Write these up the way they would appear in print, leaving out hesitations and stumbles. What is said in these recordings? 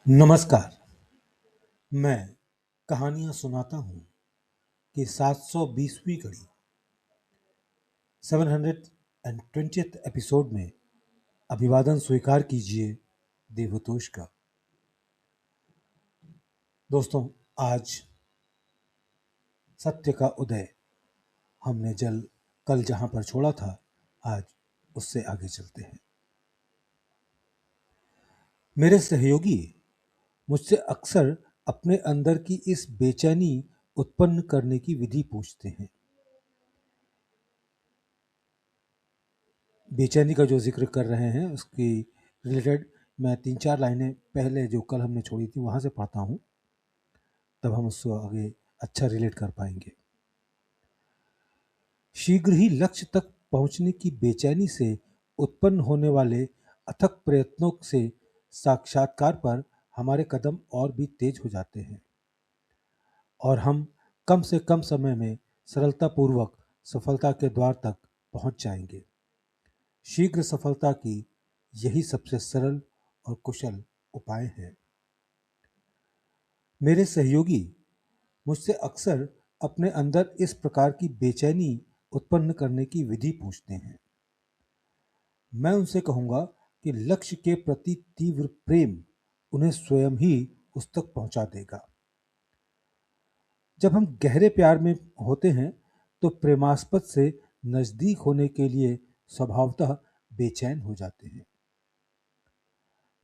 नमस्कार। मैं कहानियाँ सुनाता हूँ कि 720वीं कड़ी 720th एपिसोड में अभिवादन स्वीकार कीजिए देवतोष का। दोस्तों, आज सत्य का उदय हमने कल जहाँ पर छोड़ा था, आज उससे आगे चलते हैं। मेरे सहयोगी मुझसे अक्सर अपने अंदर की इस बेचैनी उत्पन्न करने की विधि पूछते हैं। बेचैनी का जो जिक्र कर रहे हैं उसकी रिलेटेड मैं 3-4 लाइनें पहले जो कल हमने छोड़ी थी वहाँ से पढ़ता हूँ, तब हम उसको आगे अच्छा रिलेट कर पाएंगे। शीघ्र ही लक्ष्य तक पहुँचने की बेचैनी से उत्पन्न होने वाले अथक प्रयत्नों से साक्षात्कार पर हमारे कदम और भी तेज हो जाते हैं और हम कम से कम समय में सरलतापूर्वक सफलता के द्वार तक पहुँच जाएंगे। शीघ्र सफलता की यही सबसे सरल और कुशल उपाय है। मेरे सहयोगी मुझसे अक्सर अपने अंदर इस प्रकार की बेचैनी उत्पन्न करने की विधि पूछते हैं। मैं उनसे कहूँगा कि लक्ष्य के प्रति तीव्र प्रेम उन्हें स्वयं ही उस तक पहुँचा देगा। जब हम गहरे प्यार में होते हैं तो प्रेमास्पद से नज़दीक होने के लिए स्वभावतः बेचैन हो जाते हैं।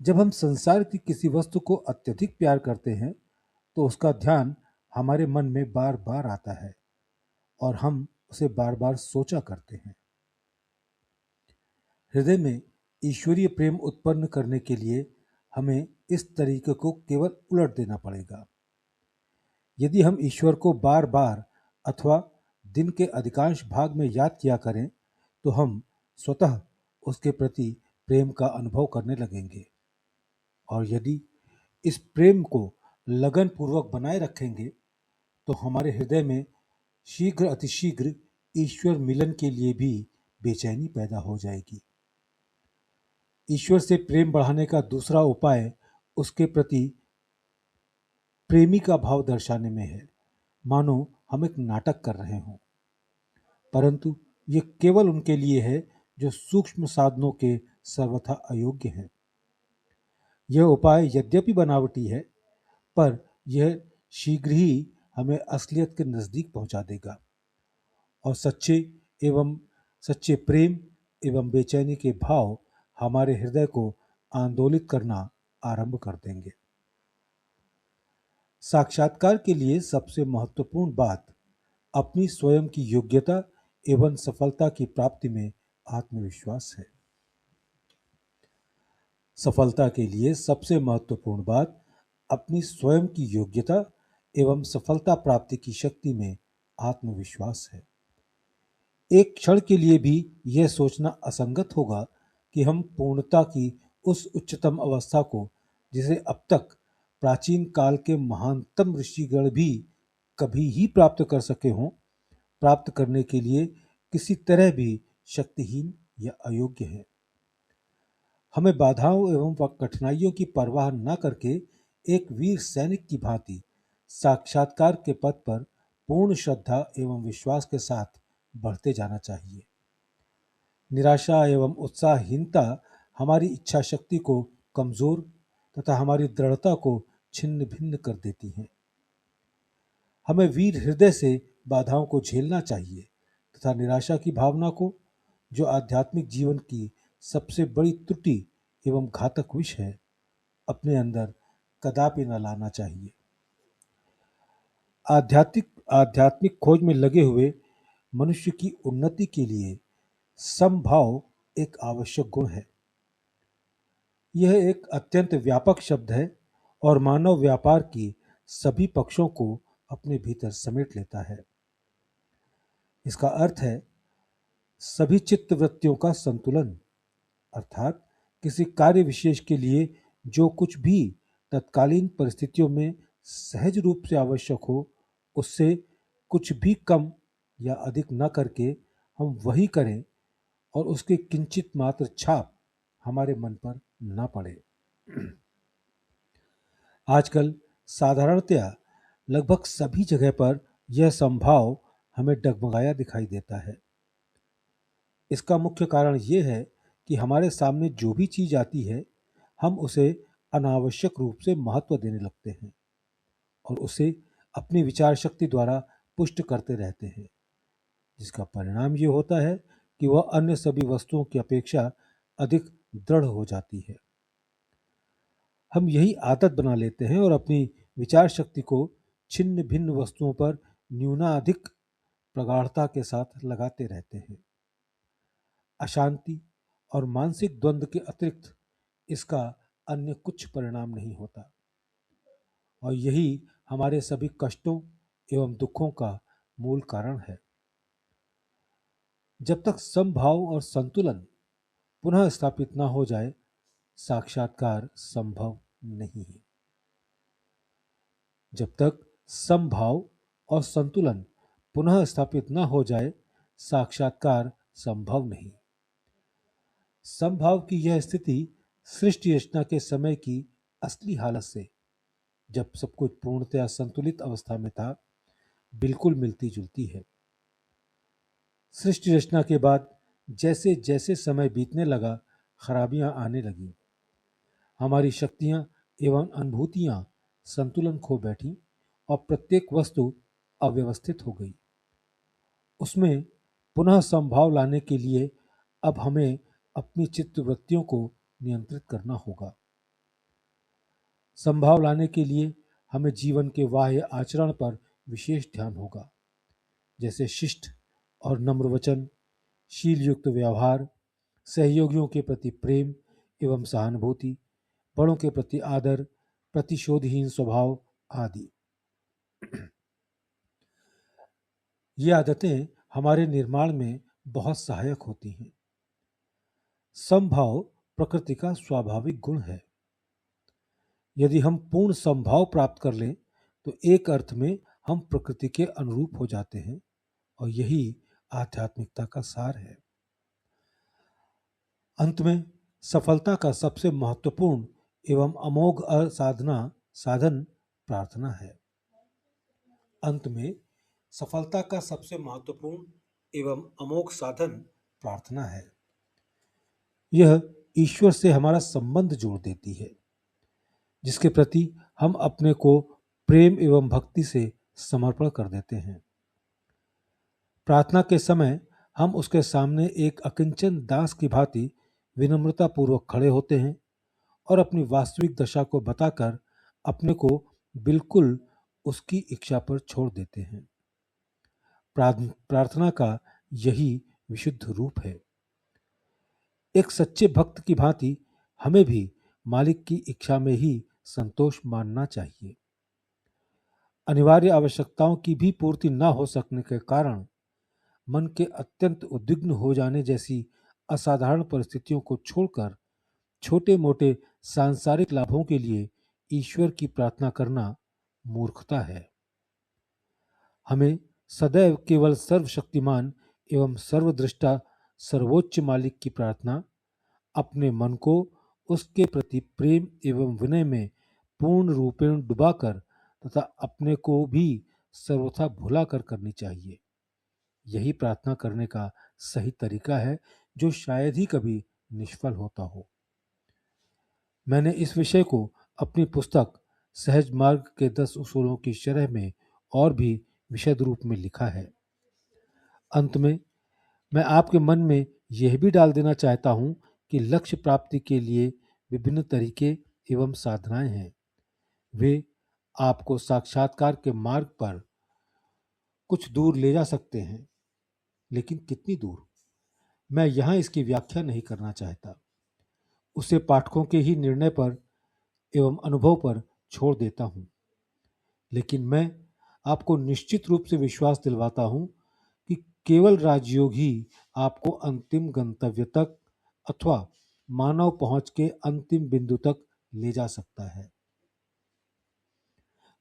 जब हम संसार की किसी वस्तु को अत्यधिक प्यार करते हैं तो उसका ध्यान हमारे मन में बार बार आता है और हम उसे बार बार सोचा करते हैं। हृदय में ईश्वरीय प्रेम उत्पन्न करने के लिए हमें इस तरीके को केवल उलट देना पड़ेगा। यदि हम ईश्वर को बार बार अथवा दिन के अधिकांश भाग में याद किया करें तो हम स्वतः उसके प्रति प्रेम का अनुभव करने लगेंगे और यदि इस प्रेम को लगन पूर्वक बनाए रखेंगे तो हमारे हृदय में शीघ्र अतिशीघ्र ईश्वर मिलन के लिए भी बेचैनी पैदा हो जाएगी। ईश्वर से प्रेम बढ़ाने का दूसरा उपाय उसके प्रति प्रेमी का भाव दर्शाने में है, मानो हम एक नाटक कर रहे हों, परंतु ये केवल उनके लिए है जो सूक्ष्म साधनों के सर्वथा अयोग्य हैं। यह उपाय यद्यपि बनावटी है, पर यह शीघ्र ही हमें असलियत के नज़दीक पहुंचा देगा और सच्चे प्रेम एवं बेचैनी के भाव हमारे हृदय को आंदोलित करना आरंभ कर देंगे। साक्षात्कार के लिए सबसे महत्वपूर्ण बात अपनी स्वयं की योग्यता एवं सफलता की प्राप्ति में आत्मविश्वास है। सफलता के लिए सबसे महत्वपूर्ण बात अपनी स्वयं की योग्यता एवं सफलता प्राप्ति की शक्ति में आत्मविश्वास है। एक क्षण के लिए भी यह सोचना असंगत होगा कि हम पूर्णता की उस उच्चतम अवस्था को, जिसे अब तक प्राचीन काल के महानतम ऋषिगण भी कभी ही प्राप्त कर सके हों, प्राप्त करने के लिए किसी तरह भी शक्तिहीन या अयोग्य है। हमें बाधाओं एवं कठिनाइयों की परवाह न करके एक वीर सैनिक की भांति साक्षात्कार के पथ पर पूर्ण श्रद्धा एवं विश्वास के साथ बढ़ते जाना चाहिए। निराशा एवं उत्साहहीनता हमारी इच्छा शक्ति को कमजोर तथा हमारी दृढ़ता को छिन्न भिन्न कर देती हैं। हमें वीर हृदय से बाधाओं को झेलना चाहिए तथा निराशा की भावना को, जो आध्यात्मिक जीवन की सबसे बड़ी त्रुटि एवं घातक विष है, अपने अंदर कदापि न लाना चाहिए। आध्यात्मिक खोज में लगे हुए मनुष्य की उन्नति के लिए समभाव एक आवश्यक गुण है। यह एक अत्यंत व्यापक शब्द है और मानव व्यापार की सभी पक्षों को अपने भीतर समेट लेता है। इसका अर्थ है सभी चित्त वृत्तियों का संतुलन, अर्थात किसी कार्य विशेष के लिए जो कुछ भी तत्कालीन परिस्थितियों में सहज रूप से आवश्यक हो, उससे कुछ भी कम या अधिक न करके हम वही करें और उसके किंचित मात्र छाप हमारे मन पर न पड़े। आजकल साधारणतया लगभग सभी जगह पर यह संभाव हमें डगमगाया दिखाई देता है। इसका मुख्य कारण ये है कि हमारे सामने जो भी चीज आती है, हम उसे अनावश्यक रूप से महत्व देने लगते हैं और उसे अपनी विचार शक्ति द्वारा पुष्ट करते रहते हैं, जिसका परिणाम ये होता है कि वह अन्य सभी वस्तुओं की अपेक्षा अधिक दृढ़ हो जाती है। हम यही आदत बना लेते हैं और अपनी विचार शक्ति को छिन्न भिन्न वस्तुओं पर न्यूनाधिक प्रगाढ़ता के साथ लगाते रहते हैं। अशांति और मानसिक द्वंद्व के अतिरिक्त इसका अन्य कुछ परिणाम नहीं होता और यही हमारे सभी कष्टों एवं दुखों का मूल कारण है। जब तक समभाव और संतुलन पुनः स्थापित न हो जाए, साक्षात्कार संभव नहीं है। जब तक समभाव और संतुलन पुनः स्थापित न हो जाए, साक्षात्कार संभव नहीं। समभाव की यह स्थिति सृष्टि रचना के समय की असली हालत से, जब सब कुछ पूर्णतया संतुलित अवस्था में था, बिल्कुल मिलती जुलती है। सृष्टि रचना के बाद जैसे जैसे समय बीतने लगा, खराबियां आने लगी। हमारी शक्तियां एवं अनुभूतियां संतुलन खो बैठी और प्रत्येक वस्तु अव्यवस्थित हो गई। उसमें पुनः संभाव लाने के लिए अब हमें अपनी चित्तवृत्तियों को नियंत्रित करना होगा। संभाव लाने के लिए हमें जीवन के बाह्य आचरण पर विशेष ध्यान होगा, जैसे शिष्ट और नम्र वचन, शील युक्त व्यवहार, सहयोगियों के प्रति प्रेम एवं सहानुभूति, बड़ों के प्रति आदर, प्रतिशोधहीन स्वभाव आदि। ये आदतें हमारे निर्माण में बहुत सहायक होती हैं। समभाव प्रकृति का स्वाभाविक गुण है। यदि हम पूर्ण समभाव प्राप्त कर लें तो एक अर्थ में हम प्रकृति के अनुरूप हो जाते हैं और यही आध्यात्मिकता का सार है। अंत में सफलता का सबसे महत्वपूर्ण एवं अमोघ साधन प्रार्थना है। अंत में सफलता का सबसे महत्वपूर्ण एवं अमोघ साधन प्रार्थना है। यह ईश्वर से हमारा संबंध जोड़ देती है, जिसके प्रति हम अपने को प्रेम एवं भक्ति से समर्पण कर देते हैं। प्रार्थना के समय हम उसके सामने एक अकिंचन दास की भांति विनम्रता पूर्वक खड़े होते हैं और अपनी वास्तविक दशा को बताकर अपने को बिल्कुल उसकी इच्छा पर छोड़ देते हैं। प्रार्थना का यही विशुद्ध रूप है। एक सच्चे भक्त की भांति हमें भी मालिक की इच्छा में ही संतोष मानना चाहिए। अनिवार्य आवश्यकताओं की भी पूर्ति न हो सकने के कारण मन के अत्यंत उद्विग्न हो जाने जैसी असाधारण परिस्थितियों को छोड़कर छोटे मोटे सांसारिक लाभों के लिए ईश्वर की प्रार्थना करना मूर्खता है। हमें सदैव केवल सर्वशक्तिमान एवं सर्वदृष्टा सर्वोच्च मालिक की प्रार्थना, अपने मन को उसके प्रति प्रेम एवं विनय में पूर्ण रूपेण डुबाकर तथा अपने को भी सर्वथा भुलाकर करनी चाहिए। यही प्रार्थना करने का सही तरीका है, जो शायद ही कभी निष्फल होता हो। मैंने इस विषय को अपनी पुस्तक सहज मार्ग के 10 उसूलों की शरह में और भी विशद रूप में लिखा है। अंत में मैं आपके मन में यह भी डाल देना चाहता हूं कि लक्ष्य प्राप्ति के लिए विभिन्न तरीके एवं साधनाएं हैं। वे आपको साक्षात्कार के मार्ग पर कुछ दूर ले जा सकते हैं, लेकिन कितनी दूर, मैं यहां इसकी व्याख्या नहीं करना चाहता। उसे पाठकों के ही निर्णय पर एवं अनुभव पर छोड़ देता हूं। लेकिन मैं आपको निश्चित रूप से विश्वास दिलवाता हूं कि केवल राजयोग ही आपको अंतिम गंतव्य तक अथवा मानव पहुंच के अंतिम बिंदु तक ले जा सकता है।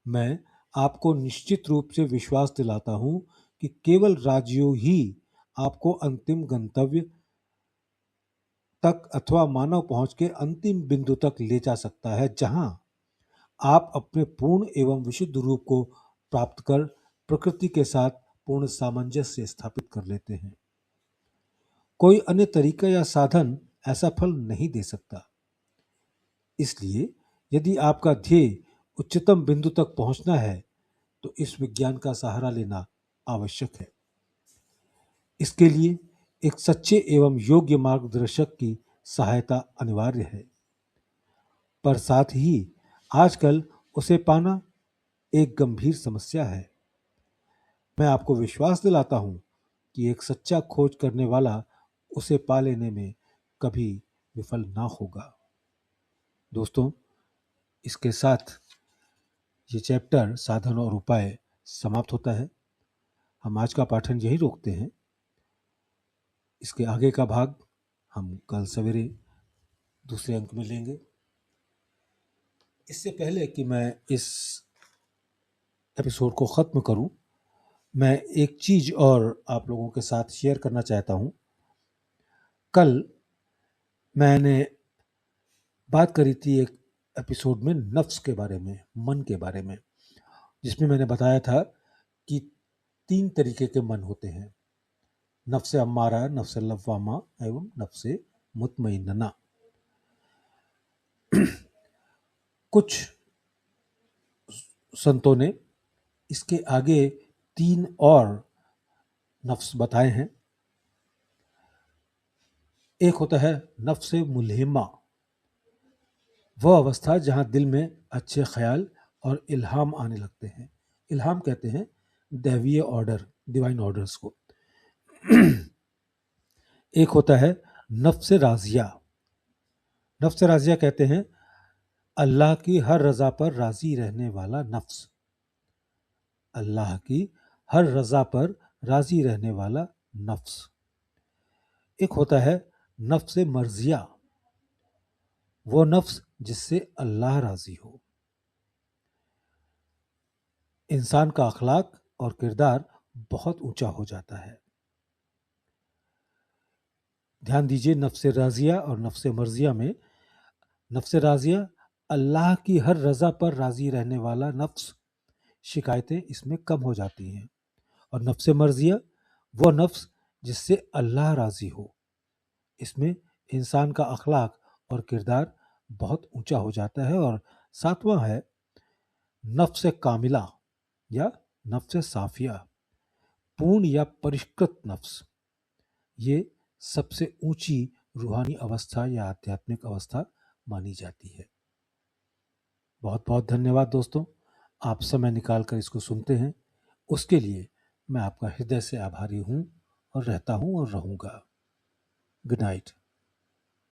मैं आपको निश्चित रूप से विश्वास दिलाता हूं कि केवल राजयोग ही आपको अंतिम गंतव्य तक अथवा मानव पहुंच के अंतिम बिंदु तक ले जा सकता है, जहां आप अपने पूर्ण एवं विशुद्ध रूप को प्राप्त कर प्रकृति के साथ पूर्ण सामंजस्य स्थापित कर लेते हैं। कोई अन्य तरीका या साधन ऐसा फल नहीं दे सकता। इसलिए यदि आपका ध्येय उच्चतम बिंदु तक पहुंचना है तो इस विज्ञान का सहारा लेना आवश्यक है। इसके लिए एक सच्चे एवं योग्य मार्गदर्शक की सहायता अनिवार्य है, पर साथ ही आजकल उसे पाना एक गंभीर समस्या है। मैं आपको विश्वास दिलाता हूं कि एक सच्चा खोज करने वाला उसे पा लेने में कभी विफल ना होगा। दोस्तों, इसके साथ ये चैप्टर साधन और उपाय समाप्त होता है। हम आज का पाठन यहीं रोकते हैं। इसके आगे का भाग हम कल सवेरे दूसरे अंक में लेंगे। इससे पहले कि मैं इस एपिसोड को ख़त्म करूं, मैं एक चीज़ और आप लोगों के साथ शेयर करना चाहता हूं। कल मैंने बात करी थी एक एपिसोड में नफ्स के बारे में, मन के बारे में, जिसमें मैंने बताया था कि 3 तरीके के मन होते हैं: नफ्स अम्मारा, नफ्स लव्वामा एवं नफ्स मुतमइन्ना। कुछ संतों ने इसके आगे 3 और नफ्स बताए हैं। एक होता है नफ्स मुल्हिमा, वह अवस्था जहां दिल में अच्छे ख्याल और इल्हाम आने लगते हैं। इल्हाम कहते हैं दैवीय ऑर्डर, डिवाइन ऑर्डर्स को। एक होता है नफ्स राजिया। नफ्स राजिया कहते हैं अल्लाह की हर रजा पर राजी रहने वाला नफ्स। अल्लाह की हर रजा पर राजी रहने वाला नफ्स। एक होता है नफ्स मर्जिया, वो नफ्स जिससे अल्लाह राजी हो। इंसान का अखलाक और किरदार बहुत ऊंचा हो जाता है। ध्यान दीजिए, नफ्स राजिया और नफ्स मर्जिया में नफ्स राजिया अल्लाह की हर रजा पर राजी रहने वाला नफ्स, शिकायतें इसमें कम हो जाती हैं। और नफ्स मर्जिया वो नफ्स जिससे अल्लाह राजी हो, इसमें इंसान का अखलाक और किरदार बहुत ऊंचा हो जाता है। और 7वां है नफ्स कामिला या नफ्स साफिया, पूर्ण या परिष्कृत नफ्स। ये सबसे ऊंची रूहानी अवस्था या आध्यात्मिक अवस्था मानी जाती है। बहुत बहुत धन्यवाद दोस्तों, आप समय निकाल कर इसको सुनते हैं, उसके लिए मैं आपका हृदय से आभारी हूं और रहता हूं और रहूंगा। Good night.